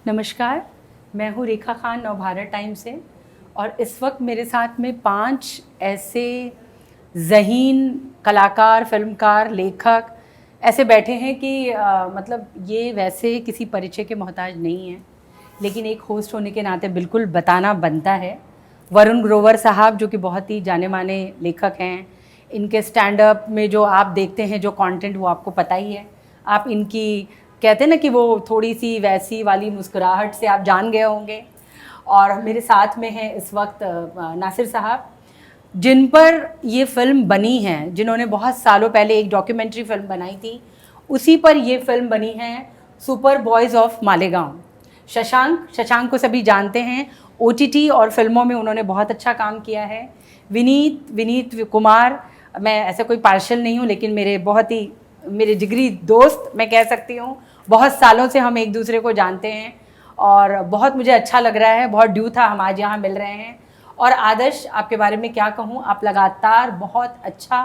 नमस्कार, मैं हूँ रेखा खान नवभारत टाइम से और इस वक्त मेरे साथ में 5 ऐसे ज़हीन कलाकार, फिल्मकार, लेखक ऐसे बैठे हैं कि मतलब ये वैसे किसी परिचय के मोहताज नहीं हैं, लेकिन एक होस्ट होने के नाते बिल्कुल बताना बनता है। वरुण ग्रोवर साहब जो कि बहुत ही जाने माने लेखक हैं, इनके स्टैंड अप में जो आप देखते हैं जो कंटेंट वो आपको पता ही है। आप इनकी कहते हैं ना कि वो थोड़ी सी वैसी वाली मुस्कुराहट से आप जान गए होंगे। और मेरे साथ में हैं इस वक्त नासिर साहब, जिन पर ये फिल्म बनी है, जिन्होंने बहुत सालों पहले एक डॉक्यूमेंट्री फिल्म बनाई थी, उसी पर ये फिल्म बनी है, super boys of Malegaon. Shashank को सभी जानते हैं, OTT और फिल्मों में उन्होंने बहुत अच्छा काम किया है। विनीत कुमार, मैं ऐसा कोई पार्शल नहीं हूँ, लेकिन मेरे जिगरी दोस्त मैं कह सकती हूँ। बहुत सालों से हम एक दूसरे को जानते हैं और बहुत मुझे अच्छा लग रहा है, बहुत ड्यू था हम आज यहाँ मिल रहे हैं। और आदर्श, आपके बारे में क्या कहूँ, आप लगातार बहुत अच्छा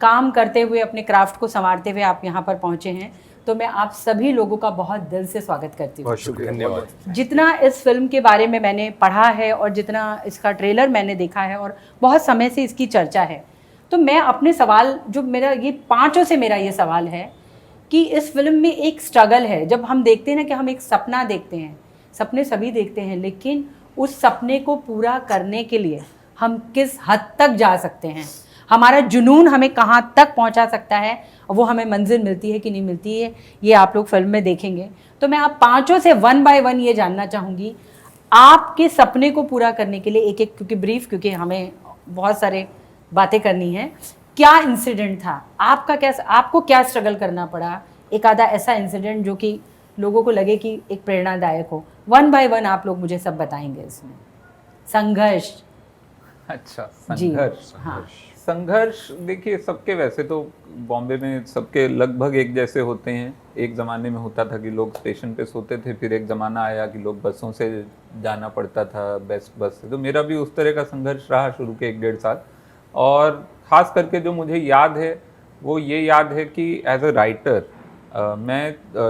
काम करते हुए अपने क्राफ्ट को संवारते हुए आप यहाँ पर पहुँचे हैं, तो मैं आप सभी लोगों का बहुत दिल से स्वागत करती हूँ। बहुत शुक्रिया, धन्यवाद। जितना इस फिल्म के बारे में मैंने पढ़ा है और जितना इसका ट्रेलर मैंने देखा है और बहुत समय से इसकी चर्चा है, तो मैं अपने सवाल जो मेरा ये 5 से मेरा ये सवाल है कि इस फिल्म में एक स्ट्रगल है। जब हम देखते हैं ना कि हम एक सपना देखते हैं, सपने सभी देखते हैं, लेकिन उस सपने को पूरा करने के लिए हम किस हद तक जा सकते हैं, हमारा जुनून हमें कहाँ तक पहुँचा सकता है, वो हमें मंजिल मिलती है कि नहीं मिलती है, ये आप लोग फिल्म में देखेंगे। तो मैं आप 5 से 1 बाय 1 ये जानना चाहूँगी, आपके सपने को पूरा करने के लिए एक एक, क्योंकि हमें बहुत सारे बातें करनी है, क्या इंसिडेंट था आपका, आपको क्या स्ट्रगल करना पड़ा, एक आधा ऐसा इंसिडेंट जो कि लोगों को लगे कि एक प्रेरणादायक हो। 1 बाय 1 आप लोग मुझे सब बताएंगे इसमें। संघर्ष। अच्छा, जी, संघर्ष। हाँ। संघर्ष देखिए, सबके वैसे तो बॉम्बे में सबके लगभग एक जैसे होते हैं। एक ज़माने में होता था कि लोग स्टेशन पे सोते थे, फिर एक ज़माना आया कि लोग बसों से जाना पड़ता था, बेस्ट बस से। तो मेरा भी उस तरह का संघर्ष रहा शुरू के 1-1.5 साल। और ख़ास करके जो मुझे याद है वो ये याद है कि एज अ राइटर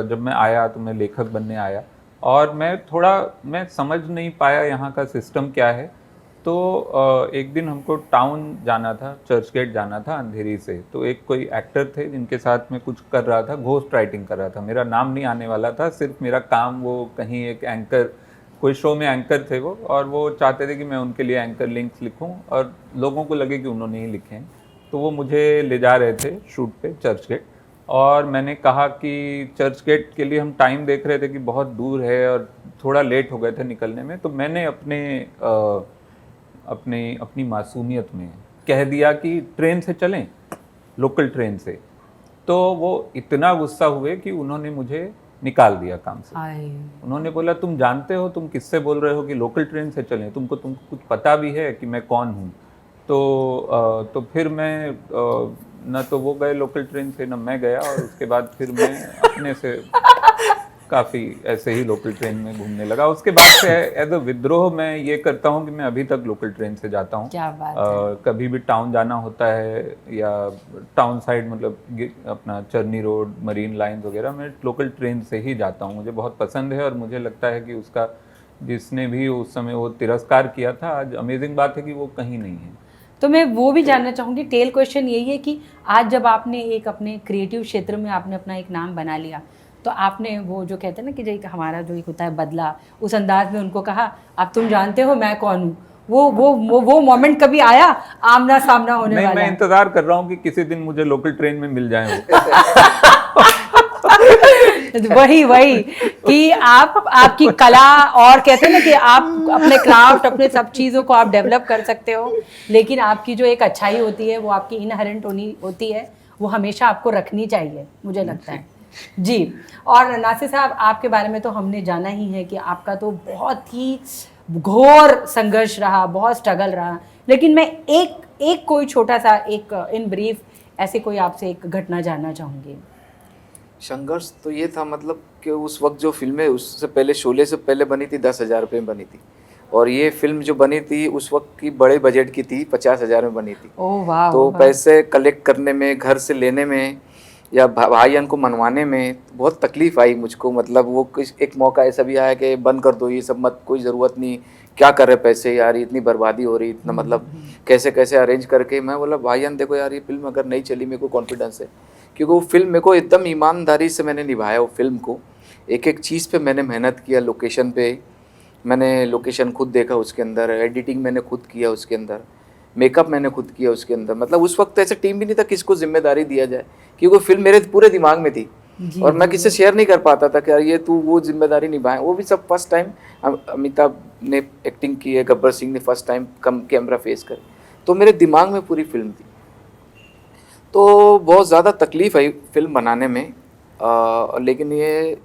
जब मैं आया तो मैं लेखक बनने आया और मैं समझ नहीं पाया यहाँ का सिस्टम क्या है। तो एक दिन हमको टाउन जाना था, चर्च गेट जाना था अंधेरी से। तो एक कोई एक्टर थे जिनके साथ मैं कुछ कर रहा था, घोस्ट राइटिंग कर रहा था। मेरा नाम नहीं आने वाला था, सिर्फ मेरा काम वो कहीं एक एंकर, कोई शो में एंकर थे वो, और वो चाहते थे कि मैं उनके लिए एंकर लिंक्स लिखूं और लोगों को लगे कि उन्होंने ही लिखे हैं। तो वो मुझे ले जा रहे थे शूट पे चर्च गेट, और मैंने कहा कि चर्च गेट के लिए हम टाइम देख रहे थे कि बहुत दूर है और थोड़ा लेट हो गए थे निकलने में। तो मैंने अपनी मासूमियत में कह दिया कि ट्रेन से चलें, लोकल ट्रेन से। तो वो इतना गुस्सा हुए कि उन्होंने मुझे निकाल दिया काम से। उन्होंने बोला, तुम जानते हो तुम किससे बोल रहे हो कि लोकल ट्रेन से चलें, तुमको कुछ पता भी है कि मैं कौन हूँ? तो फिर मैं न तो वो गए लोकल ट्रेन से, न मैं गया, और उसके बाद फिर मैं अपने से काफ़ी ऐसे ही लोकल ट्रेन में घूमने लगा। उसके बाद से एज अ विद्रोह मैं ये करता हूँ कि मैं अभी तक लोकल ट्रेन से जाता हूँ। क्या बात है। कभी भी टाउन जाना होता है या टाउन साइड, मतलब अपना चर्नी रोड, मरीन लाइन्स वगैरह, मैं लोकल ट्रेन से ही जाता हूँ। मुझे बहुत पसंद है और मुझे लगता है कि उसका जिसने भी उस समय वो तिरस्कार किया था, आज अमेजिंग बात है कि वो कहीं नहीं है। तो मैं वो भी जानना चाहूँगी, टेल क्वेश्चन यही है कि आज जब आपने एक अपने क्रिएटिव क्षेत्र में आपने अपना एक नाम बना लिया, तो आपने वो जो कहते हैं ना कि जो एक हमारा जो एक होता है बदला, उस अंदाज में उनको कहा अब तुम जानते हो मैं कौन हूँ, वो मोमेंट कभी आया आमना सामना होने नहीं, वाला? मैं इंतजार कर रहा हूँ कि किसी दिन मुझे लोकल ट्रेन में मिल जाए। वही कि आपकी कला, और कहते हैं ना कि आप अपने क्राफ्ट, अपने सब चीज़ों को आप डेवलप कर सकते हो, लेकिन आपकी जो एक अच्छाई होती है वो आपकी इनहेरेंट होती है, वो हमेशा आपको रखनी चाहिए, मुझे लगता है जी। और नासिर साहब, आपके बारे में तो हमने जाना ही है कि आपका तो बहुत ही घोर संघर्ष रहा, बहुत स्ट्रगल रहा, लेकिन मैं एक कोई छोटा सा एक इन ब्रीफ ऐसे कोई आपसे एक घटना जानना चाहूँगी। संघर्ष तो ये था, मतलब कि उस वक्त जो फिल्में उससे पहले, शोले से पहले बनी थी, 10,000 रुपये में बनी थी, और ये फिल्म जो बनी थी उस वक्त की बड़े बजट की थी, 50,000 में बनी थी। ओह वाह। तो पैसे कलेक्ट करने में, घर से लेने में या भाईजान को मनवाने में बहुत तकलीफ आई मुझको। मतलब वो एक मौका ऐसा भी आया कि बंद कर दो ये सब, मत, कोई ज़रूरत नहीं, क्या कर रहे पैसे यार, इतनी बर्बादी हो रही, इतना मतलब कैसे कैसे अरेंज करके। मैं बोला भाईजान देखो यार, ये फिल्म अगर नहीं चली, मेरे को कॉन्फिडेंस है, क्योंकि वो फिल्म मेरे को एकदम ईमानदारी से मैंने निभाया वो फिल्म को। एक एक चीज़ पे मैंने मेहनत किया, लोकेशन पे मैंने लोकेशन खुद देखा, उसके अंदर एडिटिंग मैंने खुद किया, उसके अंदर मेकअप मैंने खुद किया उसके अंदर। मतलब उस वक्त ऐसे टीम भी नहीं था किसको जिम्मेदारी दिया जाए, क्योंकि फिल्म मेरे पूरे दिमाग में थी और मैं किससे शेयर नहीं कर पाता था कि यार ये तू वो जिम्मेदारी निभाए। वो भी सब फर्स्ट टाइम अमिताभ ने एक्टिंग की है, गब्बर सिंह ने फर्स्ट टाइम कम कैमरा फेस करे, तो मेरे दिमाग में पूरी फिल्म थी। तो बहुत ज़्यादा तकलीफ आई फिल्म बनाने में, लेकिन ये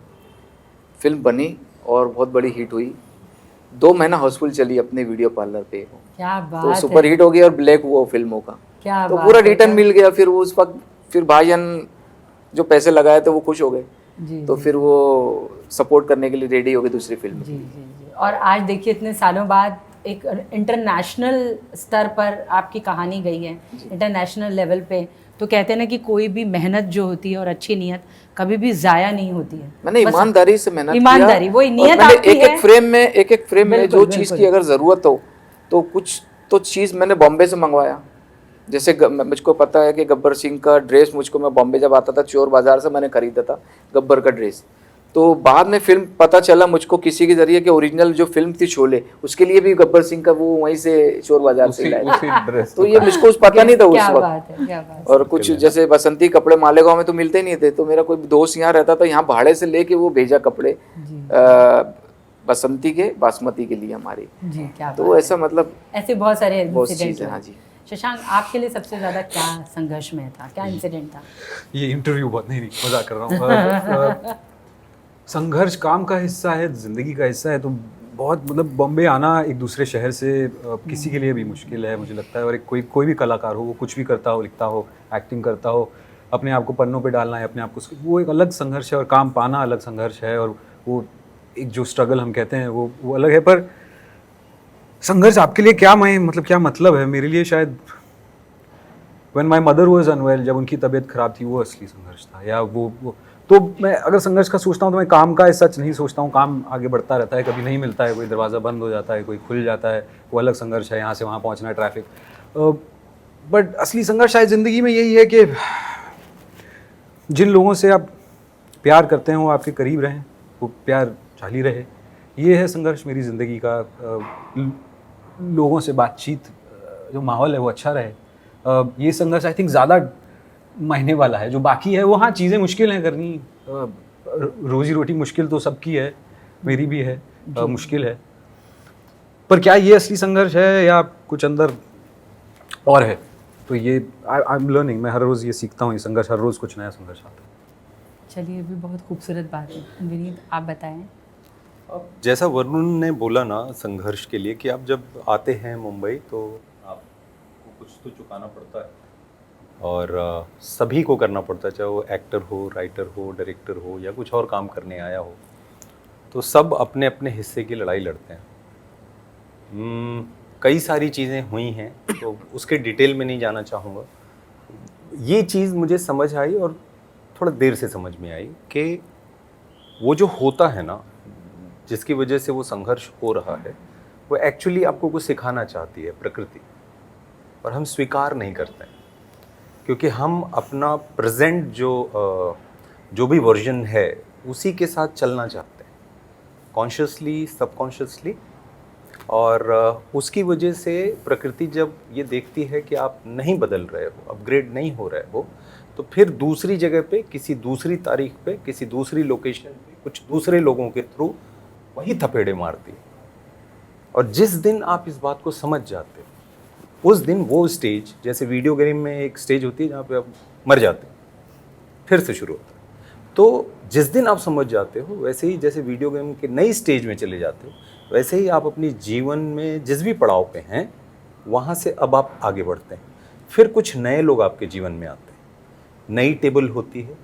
फिल्म बनी और बहुत बड़ी हिट हुई। 2 महीना हाउसफुल चली अपने वीडियो पार्लर पे, क्या बात तो सुपर हिट हो गया और ब्लैक हुआ फिल्मों का, क्या तो बात पूरा है, रिटर्न मिल गया। फिर उस वक्त फिर भाईजान जो पैसे लगाए थे वो खुश हो गए, जी, तो फिर वो सपोर्ट करने के लिए रेडी हो गए दूसरी फिल्म। जी जी जी। और आज देखिए इतने सालों बाद एक इंटरनेशनल स्तर पर आपकी कहानी गई है, इंटरनेशनल लेवल पे। तो कहते हैं ना कि कोई भी मेहनत जो होती है और अच्छी नीयत कभी भी ज़ाया नहीं होती है। मैंने ईमानदारी से मेहनत ईमानदारी, किया, वही नीयत और मैंने आपकी एक है। एक फ्रेम में जो बिल्कुल, चीज़ बिल्कुल। की अगर ज़रूरत हो तो कुछ तो चीज़ मैंने बॉम्बे से मंगवाया। जैसे मुझको पता है कि गब्बर सिंह का ड्रेस मुझको, मैं बॉम्बे जब आता था चोर बाज़ार से मैंने खरीदा था गब्बर का ड्रेस। तो बाद में फिल्म पता चला मुझको किसी के जरिए कि ओरिजिनल जो फिल्म थी शोले, उसके लिए भी गब्बर सिंह का वो वहीं से चोर बाजार से लाया उसी ड्रेस तो ये मुझको पता नहीं था उस क्या वक्त। बात है, क्या बात है। और कुछ जैसे बसंती कपड़े मालेगांव में तो मिलते ही नहीं थे, तो मेरा कोई दोस्त यहाँ रहता था, यहाँ भाड़े से लेके वो भेजा कपड़े बसंती के बासमती के लिए हमारी। जी, क्या तो बात ऐसा मतलब है। ऐसे बहुत सारे बहुत इंसिडेंट चीज़ें। हुए। हाँ जी। शशांक, आपके लिए सबसे ज़्यादा क्या संघर्ष में था, क्या इंसिडेंट था? ये इंटरव्यू बहुत नहीं मजाक कर रहा हूँ। संघर्ष काम का हिस्सा है, जिंदगी का हिस्सा है। तो बहुत मतलब बॉम्बे आना एक दूसरे शहर से किसी के लिए भी मुश्किल है मुझे लगता है। और एक कोई भी कलाकार हो, वो कुछ भी करता हो, लिखता हो, एक्टिंग करता हो, अपने आप को पन्नों पे डालना है, अपने आप को, वो एक अलग संघर्ष है। और काम पाना अलग संघर्ष है, और वो एक जो स्ट्रगल हम कहते हैं वो अलग है। पर संघर्ष आपके लिए क्या क्या मतलब है? मेरे लिए शायद when my mother was unwell, जब उनकी तबीयत खराब थी, वो असली संघर्ष था। या वो तो मैं अगर संघर्ष का सोचता हूँ तो मैं काम का सच नहीं सोचता हूँ। काम आगे बढ़ता रहता है, कभी नहीं मिलता है, कोई दरवाज़ा बंद हो जाता है, कोई खुल जाता है, वो अलग संघर्ष है, यहाँ से वहाँ पहुँचना, ट्रैफिक। बट असली संघर्ष शायद ज़िंदगी में यही है कि जिन लोगों से आप प्यार करते हैं वो आपके करीब रहें, वो प्यार जारी रहे। ये है संघर्ष मेरी ज़िंदगी का। लोगों से बातचीत, जो माहौल है वो अच्छा रहे। ये संघर्ष आई थिंक ज़्यादा महीने वाला है। जो बाकी है वो, हाँ, चीज़ें मुश्किल हैं करनी, रोजी रोटी मुश्किल तो सबकी है, मेरी भी है, मुश्किल है। पर क्या ये असली संघर्ष है या कुछ अंदर और है? तो ये आई एम लर्निंग। मैं हर रोज़ ये सीखता हूँ, ये संघर्ष, हर रोज़ कुछ नया संघर्ष आता है। चलिए, ये भी बहुत खूबसूरत बात है। विनीत, आप बताएं। जैसा वरुण ने बोला ना संघर्ष के लिए, कि आप जब आते हैं मुंबई तो आपको कुछ तो चुकाना पड़ता है, और सभी को करना पड़ता है, चाहे वो एक्टर हो, राइटर हो, डायरेक्टर हो, या कुछ और काम करने आया हो। तो सब अपने अपने हिस्से की लड़ाई लड़ते हैं। कई सारी चीज़ें हुई हैं, तो उसके डिटेल में नहीं जाना चाहूँगा। ये चीज़ मुझे समझ आई, और थोड़ा देर से समझ में आई, कि वो जो होता है ना, जिसकी वजह से वो संघर्ष हो रहा है, वो एक्चुअली आपको कुछ सिखाना चाहती है प्रकृति, और हम स्वीकार नहीं करते हैं, क्योंकि हम अपना प्रेजेंट जो भी वर्जन है उसी के साथ चलना चाहते हैं, कॉन्शियसली, सबकॉन्शियसली। और उसकी वजह से प्रकृति जब ये देखती है कि आप नहीं बदल रहे हो, अपग्रेड नहीं हो रहे हो, तो फिर दूसरी जगह पे, किसी दूसरी तारीख पे, किसी दूसरी लोकेशन पे, कुछ दूसरे लोगों के थ्रू वही थपेड़े मारती है। और जिस दिन आप इस बात को समझ जाते हो, उस दिन वो स्टेज, जैसे वीडियो गेम में एक स्टेज होती है जहाँ पे आप मर जाते हैं, फिर से शुरू होता है। तो जिस दिन आप समझ जाते हो, वैसे ही जैसे वीडियो गेम के नई स्टेज में चले जाते हो, वैसे ही आप अपनी जीवन में जिस भी पड़ाव पे हैं, वहाँ से अब आप आगे बढ़ते हैं। फिर कुछ नए लोग आपके जीवन में आते हैं, नई टेबल होती है,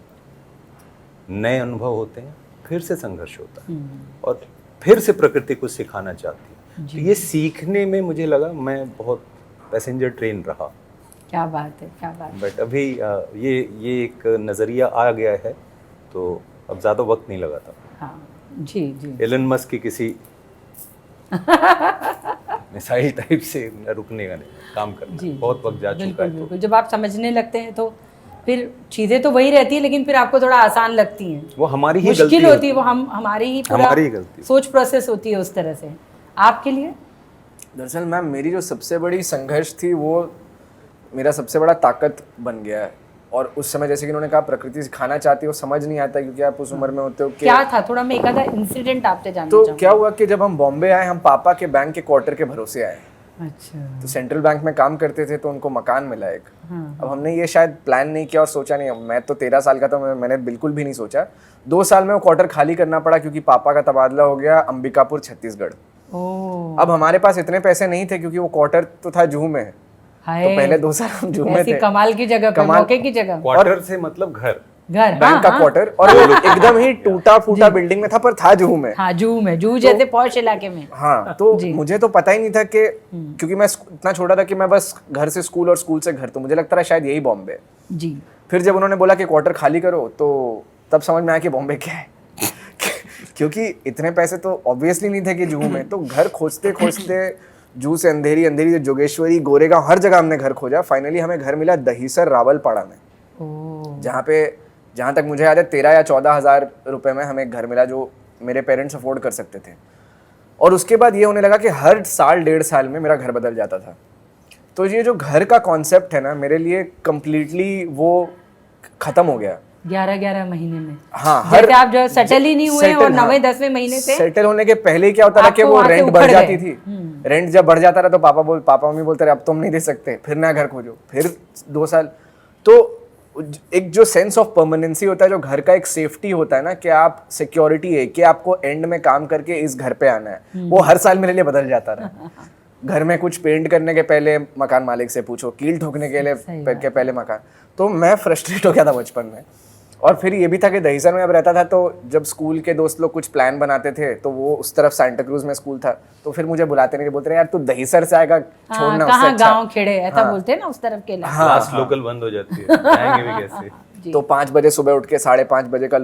नए अनुभव होते हैं, फिर से संघर्ष होता है, और फिर से प्रकृति कुछ सिखाना चाहती है। तो ये सीखने में मुझे लगा मैं बहुत पैसेंजर ट्रेन रहा, क्या बात है, क्या बात है। बट अभी ये एक नज़रिया आ गया है, तो अब ज़्यादा वक्त नहीं लगा था। हाँ जी जी। एलन मस्क की किसी मिसाइल टाइप से रुकने का नहीं, काम करना जी, बहुत वक्त जा चुका बिल्कुल है। तो बिल्कुल। जब आप समझने लगते हैं तो फिर चीज़ें तो वही रहती है, लेकिन फिर आपको थोड़ा आसान लगती हैं। वो हमारी ही मुश्किल गलती होती है, वो हमारी ही पूरा हमारी ही गलती। सोच प्रोसेस होती है उस तरह से। आपके लिए? दरअसल मैम मेरी जो सबसे बड़ी संघर्ष थी वो मेरा सबसे बड़ा ताकत बन गया है। और उस समय जैसे कि इन्होंने कहा प्रकृति सिखाना चाहती है, वो समझ नहीं आता क्योंकि आप उस उम्र में होते हो कि क्या था, थोड़ा मैं एक आधा इंसिडेंट आपसे जानना तो चाहूँगी। क्या हुआ कि जब हम बॉम्बे आए, हम पापा के बैंक के क्वार्टर के भरोसे आए। अच्छा। तो सेंट्रल बैंक में काम करते थे, तो उनको मकान मिला एक। हाँ। अब हमने ये शायद प्लान नहीं किया और सोचा नहीं, मैं तो 13 साल का था, मैंने बिल्कुल भी नहीं सोचा। 2 साल में वो क्वार्टर खाली करना पड़ा क्योंकि पापा का तबादला हो गया अंबिकापुर छत्तीसगढ़। ओह अब हमारे पास इतने पैसे नहीं थे क्योंकि वो क्वार्टर तो था जूहू में, तो हाय, पहले 2 साल हम जूहू में ऐसी थे। कमाल की जगह पे, कमाल- मौके की जगह, क्वार्टर से मतलब घर। घर, बैंक का हाँ, क्वार्टर, और वो एकदम ही टूटा फूटा बिल्डिंग में था, पर था जूहू में। हाँ जूहू में, जूहू जैसे पॉश इलाके में। हाँ, तो मुझे तो पता ही नहीं था कि क्योंकि मैं इतना छोटा था कि मैं बस घर से स्कूल और स्कूल से घर, तो मुझे लगता था शायद यही बॉम्बे है। जी। फिर जब उन्होंने बोला कि क्वार्टर खाली करो, तो तब समझ में आया कि बॉम्बे क्या है। क्योंकि इतने पैसे तो ऑब्वियसली नहीं थे कि जूहू में। तो घर खोजते खोजते जूहू से अंधेरी, अंधेरी से जोगेश्वरी, गोरेगांव, हर जगह हमने घर खोजा। फाइनली हमें घर मिला दहीसर रावलपाड़ा में, ओह जहाँ तक मुझे याद है 13 या 14 हज़ार रुपये में हमें घर मिला, जो मेरे पेरेंट्स अफोर्ड कर सकते थे। और उसके बाद ये होने लगा कि हर साल 1.5 साल में मेरा घर बदल जाता था। तो ये जो घर का कॉन्सेप्ट है ना, मेरे लिए कम्प्लीटली वो ख़त्म हो गया। 11 महीने में। हाँ, जैसे आप जो सेटल ही नहीं हुए और settle, हाँ। 9वें-10वें महीने से सेटल होने के पहले ही क्या होता था कि आपको वो वहाँ से रेंट उखड़ बढ़ गए। जाती थी। रेंट जब बढ़ जाता था तो पापा मम्मी बोलते रहे अब तुम नहीं दे सकते, फिर नया घर खोजो, फिर 2 साल। तो एक जो सेंस ऑफ परमानेंसी होता है, जो घर का एक सेफ्टी होता है ना, कि आप सिक्योरिटी है कि आपको एंड में काम करके इस घर पे आना है, वो हर साल मेरे लिए बदल जाता रहा। घर में कुछ पेंट करने के पहले मकान मालिक से पूछो, कील ठोकने के लिए के पहले मकान। तो मैं फ्रस्ट्रेट हो गया था बचपन में। और फिर ये भी था कि दहीसर में अब रहता था, तो जब स्कूल के दोस्त लोग कुछ प्लान बनाते थे तो वो उस तरफ सांता क्रूज में स्कूल था, तो फिर मुझे बुलाते नहीं, बोलते रहे यार तू दहीसर से आएगा, छोड़ना उससे कहाँ अच्छा। गांव खेड़े ऐसा बोलते हैं ना उस तरफ के इलाके। लास्ट लोकल बंद हो जाती है, जाएंगे भी कैसे? तो 5 बजे सुबह उठ के 5:30 बजे का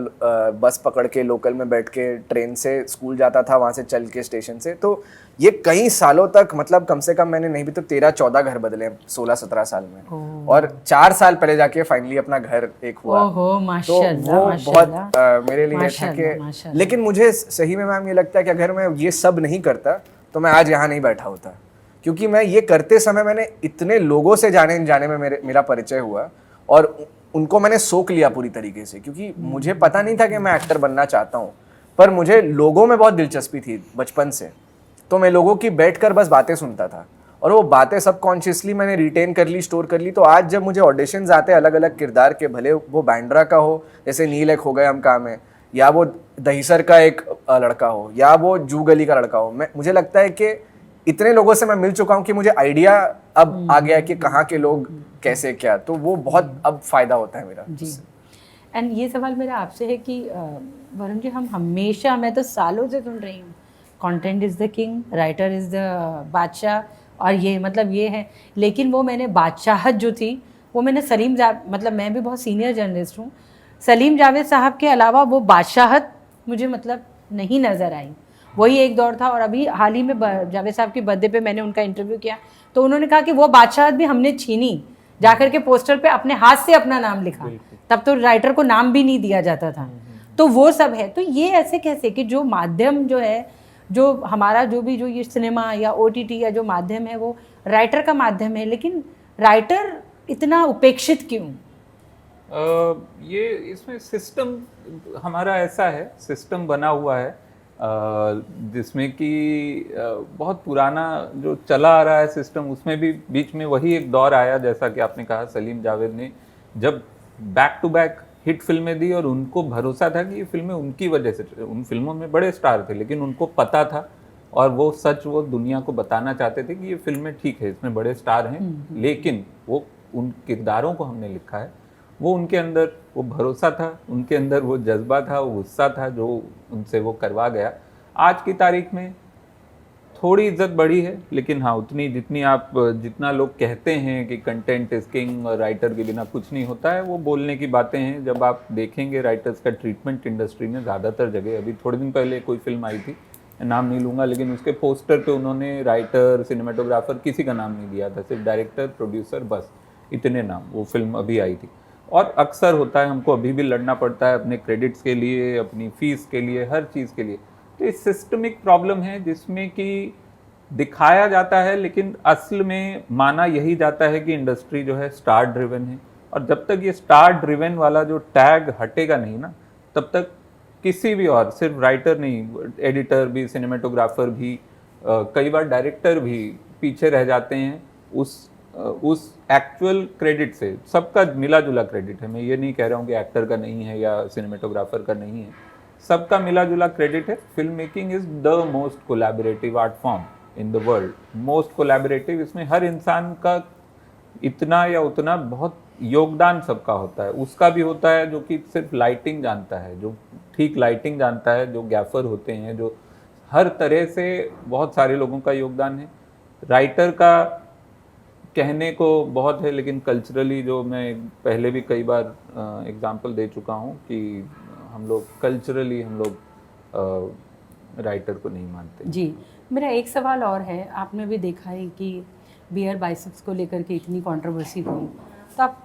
बस पकड़ के लोकल में बैठ के ट्रेन से स्कूल जाता था, वहाँ से चल के स्टेशन से। तो ये कई सालों तक, मतलब कम से कम मैंने नहीं भी तो 13-14 घर बदले 16-17 साल में। और 4 साल पहले जाके फाइनली अपना घर एक हुआ। ओहो तो माशाल्लाह, वो माशाल्लाह। बहुत मेरे लिए था माशाल्लाह, कि, माशाल्लाह। लेकिन मुझे सही में मैम ये लगता है कि अगर मैं ये सब नहीं करता तो मैं आज यहाँ नहीं बैठा होता। क्योंकि मैं ये करते समय मैंने इतने लोगों से जाने में मेरा परिचय हुआ, और उनको मैंने सोख लिया पूरी तरीके से। क्योंकि मुझे पता नहीं था कि मैं एक्टर बनना चाहता हूँ, पर मुझे लोगों में बहुत दिलचस्पी थी बचपन से। तो मैं लोगों की बैठकर बस बातें सुनता था, और वो बातें सबकॉन्शियसली मैंने रिटेन कर ली, स्टोर कर ली। तो आज जब मुझे ऑडिशंस आते हैं अलग अलग किरदार के, भले वो बांद्रा का हो, जैसे नील एक हो गए हम काम है, या वो दहीसर का एक लड़का हो, या वो जू गली का लड़का हो, मुझे लगता है कि इतने लोगों से मैं मिल चुका हूँ कि मुझे आइडिया अब आ गया कि कहाँ के लोग कैसे क्या, तो वो बहुत अब फायदा होता है मेरा। जी। एंड ये सवाल मेरा आपसे है कि वरुण जी, हम हमेशा, मैं तो सालों से सुन रही हूँ, content is the king, writer is the बादशाह, और ये मतलब ये है, लेकिन वो मैंने बादशाहत जो थी वो मैंने मतलब मैं भी बहुत सीनियर जर्नलिस्ट हूँ, सलीम जावेद साहब के अलावा वो बादशाहत मुझे मतलब नहीं नज़र आई। वही एक दौर था। और अभी हाल ही में जावेद साहब की बर्थडे पे मैंने उनका इंटरव्यू किया, तो उन्होंने कहा कि वो बादशाहत भी हमने छीनी, जाकर के पोस्टर पे अपने हाथ से अपना नाम लिखा। तब तो राइटर को नाम भी नहीं दिया जाता था। तो वो सब है। तो ये ऐसे कैसे कि जो माध्यम जो है, जो हमारा जो ये सिनेमा या OTT या जो माध्यम है वो राइटर का माध्यम है, लेकिन राइटर इतना उपेक्षित क्यों? ये इसमें सिस्टम हमारा ऐसा है, सिस्टम बना हुआ है जिसमें कि बहुत पुराना जो चला आ रहा है सिस्टम, उसमें भी बीच में वही एक दौर आया, जैसा कि आपने कहा सलीम जावेद ने जब बैक टू बैक हिट फिल्में दी, और उनको भरोसा था कि ये फिल्में उनकी वजह से, उन फिल्मों में बड़े स्टार थे लेकिन उनको पता था और वो सच वो दुनिया को बताना चाहते थे कि ये फिल्में ठीक है, इसमें बड़े स्टार हैं, लेकिन वो उन किरदारों को हमने लिखा है, वो उनके अंदर वो भरोसा था, उनके अंदर वो जज्बा था, वो गुस्सा था जो उनसे वो करवा गया। आज की तारीख में थोड़ी इज्जत बढ़ी है, लेकिन हाँ उतनी जितना लोग कहते हैं कि कंटेंट इज किंग और राइटर के बिना कुछ नहीं होता है, वो बोलने की बातें हैं। जब आप देखेंगे राइटर्स का ट्रीटमेंट इंडस्ट्री में ज़्यादातर जगह, अभी थोड़े दिन पहले कोई फिल्म आई थी, नाम नहीं लूँगा, लेकिन उसके पोस्टर पे उन्होंने राइटर, सिनेमाटोग्राफर किसी का नाम नहीं दिया था, सिर्फ डायरेक्टर, प्रोड्यूसर, बस इतने नाम। वो फिल्म अभी आई थी। और अक्सर होता है, हमको अभी भी लड़ना पड़ता है अपने क्रेडिट्स के लिए, अपनी फीस के लिए, हर चीज़ के लिए। तो ये सिस्टमिक प्रॉब्लम है जिसमें कि दिखाया जाता है, लेकिन असल में माना यही जाता है कि इंडस्ट्री जो है स्टार ड्रिवन है। और जब तक ये स्टार ड्रिवन वाला जो टैग हटेगा नहीं ना, तब तक किसी भी, और सिर्फ राइटर नहीं, एडिटर भी, सिनेमाटोग्राफर भी, कई बार डायरेक्टर भी पीछे रह जाते हैं उस एक्चुअल क्रेडिट से। सबका मिला जुला क्रेडिट है, मैं ये नहीं कह रहा हूँ कि एक्टर का नहीं है या सिनेमाटोग्राफर का नहीं है, सबका मिला जुला क्रेडिट है। Film making is the most collaborative art form in the world, most collaborative. इसमें हर इंसान का इतना या उतना बहुत योगदान सबका होता है। उसका भी होता है जो कि सिर्फ लाइटिंग जानता है, जो ठीक लाइटिंग जानता है, जो गैफर होते हैं, जो हर तरह से बहुत सारे लोगों का योगदान है। राइटर का कहने को बहुत है, लेकिन कल्चरली, जो मैं पहले भी कई बार एग्जांपल दे चुका हूँ कि हम लोग कल्चरली राइटर को नहीं मानते। जी, मेरा एक सवाल और है। आपने भी देखा है कि बियर बाइसेप्स को लेकर के इतनी कंट्रोवर्सी हुई, तो आप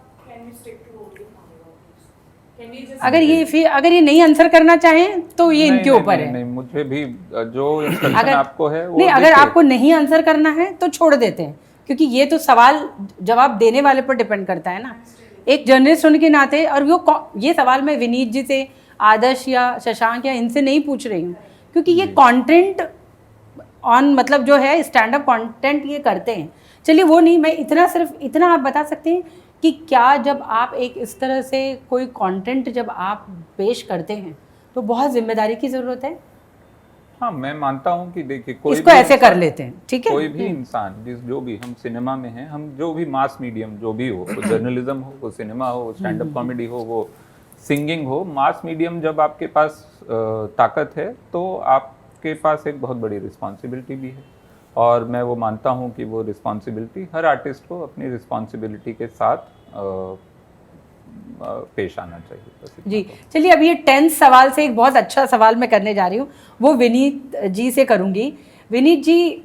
अगर ये नहीं आंसर करना चाहें तो ये इनके ऊपर है। नहीं, मुझे भी जो इंस्ट्रक्शन अगर आपको है वो नहीं, अगर आपको नहीं आंसर करना है तो छोड़ देते हैं, क्योंकि ये तो सवाल जवाब देने वाले पर डिपेंड करता है ना, एक जर्नलिस्ट होने के नाते। और ये सवाल मैं विनीत जी से, आदर्श या शशांक या इनसे नहीं पूछ रही हूँ, क्योंकि ये कंटेंट ऑन मतलब जो है स्टैंड अप कंटेंट ये करते हैं। चलिए वो नहीं, मैं सिर्फ इतना आप बता सकते हैं कि क्या जब आप एक इस तरह से कोई कंटेंट जब आप पेश करते हैं तो बहुत जिम्मेदारी की ज़रूरत है। हाँ, मैं मानता हूँ कि देखिए, कोई इसको ऐसे कर लेते हैं, ठीक है। कोई भी इंसान जो भी, हम सिनेमा में हैं, हम जो भी मास मीडियम जो भी हो, वो जर्नलिज्म हो, वो सिनेमा हो, स्टैंड अप कॉमेडी हो, वो सिंगिंग हो, मास मीडियम जब आपके पास ताकत है तो आपके पास एक बहुत बड़ी रिस्पॉन्सिबिलिटी भी है। और मैं वो मानता हूँ कि वो रिस्पॉन्सिबिलिटी हर आर्टिस्ट को अपनी रिस्पॉन्सिबिलिटी के साथ पेश आना चाहिए। जी, चलिए अब ये 10th सवाल से एक बहुत अच्छा सवाल मैं करने जा रही हूँ, वो विनीत जी से करूँगी। विनीत जी,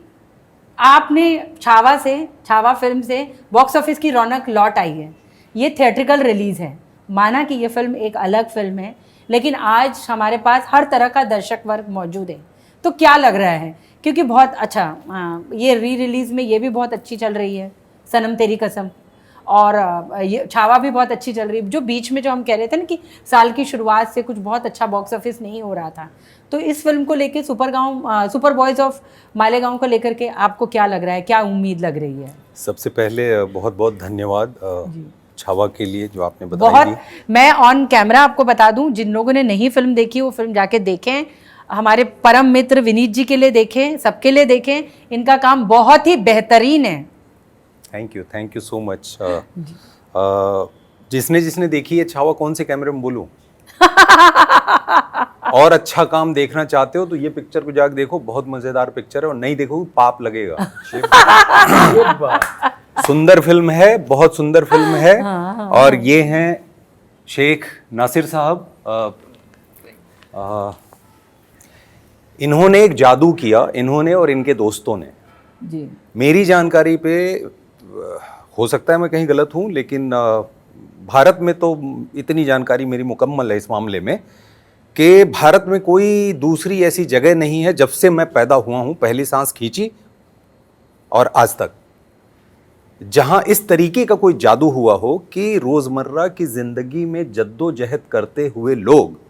आपने छावा फिल्म से बॉक्स ऑफिस की रौनक लौट आई है। ये थिएट्रिकल रिलीज़ है, माना कि ये फिल्म एक अलग फिल्म है, लेकिन आज हमारे पास हर तरह का दर्शक वर्ग मौजूद है। तो क्या लग रहा है, क्योंकि बहुत अच्छा ये री रिलीज़ में ये भी बहुत अच्छी चल रही है, सनम तेरी कसम, और ये छावा भी बहुत अच्छी चल रही है। जो बीच में जो हम कह रहे थे ना कि साल की शुरुआत से कुछ बहुत अच्छा बॉक्स ऑफिस नहीं हो रहा था, तो इस फिल्म को लेके सुपर बॉयज़ ऑफ मालेगांव को लेकर के आपको क्या लग रहा है, क्या उम्मीद लग रही है? सबसे पहले बहुत बहुत धन्यवाद छावा के लिए जो आपने बताया। मैं ऑन कैमरा आपको बता दूं, जिन लोगों ने नहीं फिल्म देखी वो फिल्म जाके देखें, हमारे परम मित्र विनीत जी के लिए देखें, सबके लिए देखें, इनका काम बहुत ही बेहतरीन है। Thank you so much. जिसने देखी है छावा, कौन से कैमरे में बोलूं? और अच्छा काम देखना चाहते हो तो ये पिक्चर को जाकर देखो, बहुत मजेदार पिक्चर है, और नहीं देखो पाप लगेगा। सुंदर फिल्म है, बहुत सुंदर फिल्म है। और ये हैं शेख नासिर साहब। इन्होंने एक जादू किया, इन्होंने और इनके दोस्तों ने। जी, मेरी जानकारी पे हो सकता है मैं कहीं गलत हूँ, लेकिन भारत में तो इतनी जानकारी मेरी मुकम्मल है इस मामले में कि भारत में कोई दूसरी ऐसी जगह नहीं है, जब से मैं पैदा हुआ हूँ, पहली सांस खींची और आज तक, जहाँ इस तरीके का कोई जादू हुआ हो कि रोज़मर्रा की ज़िंदगी में जद्दोजहद करते हुए लोग,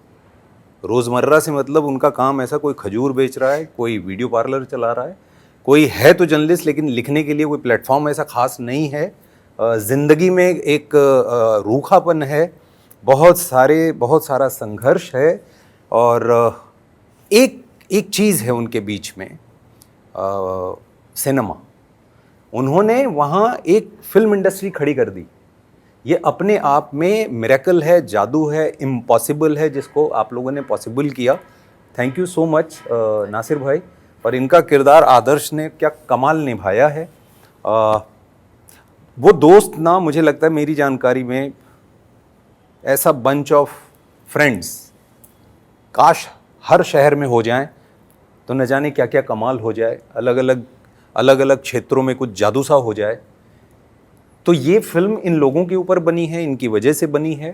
रोज़मर्रा से मतलब उनका काम ऐसा, कोई खजूर बेच रहा है, कोई वीडियो पार्लर चला रहा है, कोई है तो जर्नलिस्ट, लेकिन लिखने के लिए कोई प्लेटफॉर्म ऐसा खास नहीं है, ज़िंदगी में एक रूखापन है, बहुत सारा संघर्ष है, और एक चीज़ है उनके बीच में, सिनेमा। उन्होंने वहाँ एक फिल्म इंडस्ट्री खड़ी कर दी। ये अपने आप में मिरेकल है, जादू है, इम्पॉसिबल है, जिसको आप लोगों ने पॉसिबल किया। Thank you so much Nasir भाई और इनका किरदार आदर्श ने क्या कमाल निभाया है। वो दोस्त ना, मुझे लगता है मेरी जानकारी में ऐसा बंच ऑफ फ्रेंड्स काश हर शहर में हो जाएं तो न जाने क्या क्या कमाल हो जाए, अलग अलग क्षेत्रों में कुछ जादू सा हो जाए। तो ये फिल्म इन लोगों के ऊपर बनी है, इनकी वजह से बनी है।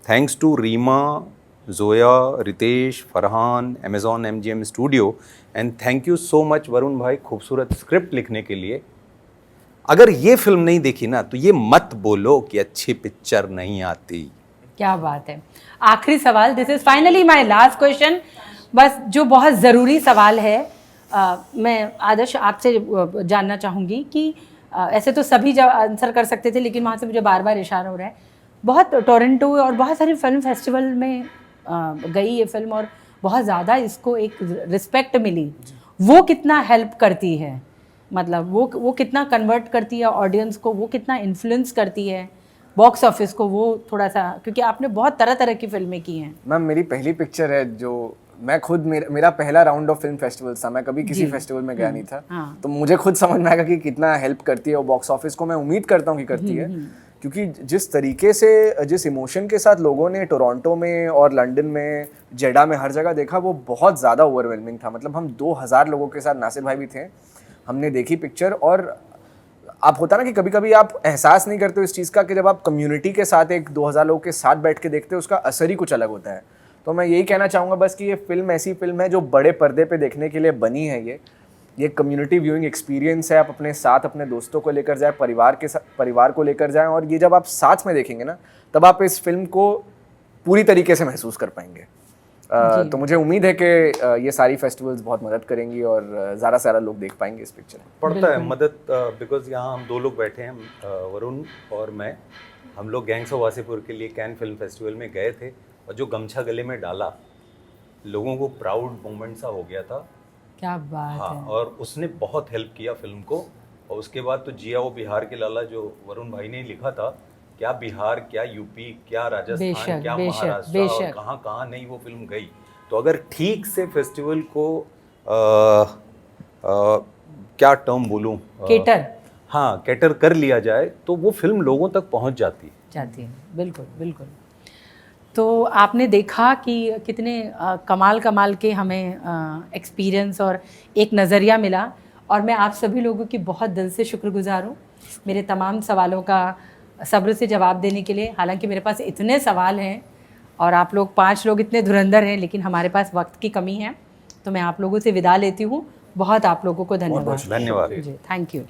Thanks to Reema, Zoya, Ritesh, Farhan, Amazon MGM studio, and thank you so much Varun भाई खूबसूरत स्क्रिप्ट लिखने के लिए। अगर ये फिल्म नहीं देखी ना तो ये मत बोलो कि अच्छी पिक्चर नहीं आती। क्या बात है। आखिरी सवाल, this is finally my last question, बस जो बहुत ज़रूरी सवाल है। मैं आदर्श आपसे जानना चाहूँगी कि ऐसे तो सभी आंसर कर सकते थे, लेकिन वहाँ से मुझे बार बार इशारा हो रहा है, बहुत टोरंटो और बहुत सारे फिल्म फेस्टिवल में गई ये फिल्म और बहुत ज़्यादा इसको एक रिस्पेक्ट मिली। वो कितना हेल्प करती है, मतलब वो कितना कन्वर्ट करती है ऑडियंस को, वो कितना इन्फ्लुएंस करती है बॉक्स ऑफिस को, वो थोड़ा सा, क्योंकि आपने बहुत तरह तरह की फिल्में की हैं। मैम मेरी पहली पिक्चर है जो मैं खुद मेरा पहला राउंड ऑफ फिल्म फेस्टिवल था, मैं कभी किसी फेस्टिवल में गया नहीं था। हाँ। तो मुझे खुद समझ में आएगा कि कितना हेल्प करती है वो बॉक्स ऑफिस को। मैं उम्मीद करता हूँ कि करती है, क्योंकि जिस तरीके से, जिस इमोशन के साथ लोगों ने टोरंटो में और लंदन में, जेडा में, हर जगह देखा, वो बहुत ज़्यादा ओवरवेलमिंग था। मतलब हम 2000 लोगों के साथ, नासिर भाई भी थे, हमने देखी पिक्चर। और आप होता ना कि कभी कभी आप एहसास नहीं करते हो इस चीज़ का कि जब आप कम्युनिटी के साथ एक 2000 लोगों के साथ बैठ के देखते हो उसका असर ही कुछ अलग होता है। तो मैं यही कहना चाहूँगा बस कि ये फिल्म ऐसी फिल्म है जो बड़े पर्दे पे देखने के लिए बनी है। ये कम्युनिटी व्यूइंग एक्सपीरियंस है। आप अपने साथ अपने दोस्तों को लेकर जाए, परिवार को लेकर जाएं, और ये जब आप साथ में देखेंगे ना तब आप इस फिल्म को पूरी तरीके से महसूस कर पाएंगे। तो मुझे उम्मीद है कि ये सारी फेस्टिवल्स बहुत मदद करेंगी और ज़्यादा से ज़्यादा लोग देख पाएंगे इस पिक्चर में। पड़ता है मदद, बिकॉज यहाँ हम 2 लोग बैठे हैं, वरुण और मैं। हम लोग गैंग्स ऑफ वासेपुर के लिए कैन फिल्म फेस्टिवल में गए थे, और जो गमछा गले में डाला, लोगों को प्राउड मोमेंट सा हो गया था। क्या बात हाँ, है। और उसने बहुत हेल्प किया फिल्म को। और उसके बाद तो जिया वो बिहार के लाला, जो वरुण भाई ने लिखा था, क्या बिहार, क्या यूपी, क्या राजस्थान, क्या महाराष्ट्र, और कहाँ कहाँ नहीं वो फिल्म गई। तो अगर ठीक से फेस्टिवल को क्या टर्म बोलूँ, केटर, हाँ, कैटर कर लिया जाए तो वो फिल्म लोगों तक पहुंच जाती है। बिल्कुल बिल्कुल। तो आपने देखा कि कितने कमाल के हमें एक्सपीरियंस और एक नज़रिया मिला, और मैं आप सभी लोगों की बहुत दिल से शुक्रगुजार हूँ मेरे तमाम सवालों का सब्र से जवाब देने के लिए। हालांकि मेरे पास इतने सवाल हैं और आप लोग 5 लोग इतने धुरंधर हैं, लेकिन हमारे पास वक्त की कमी है, तो मैं आप लोगों से विदा लेती हूँ। बहुत आप लोगों को धन्यवाद। धन्यवाद जी, थैंक यू।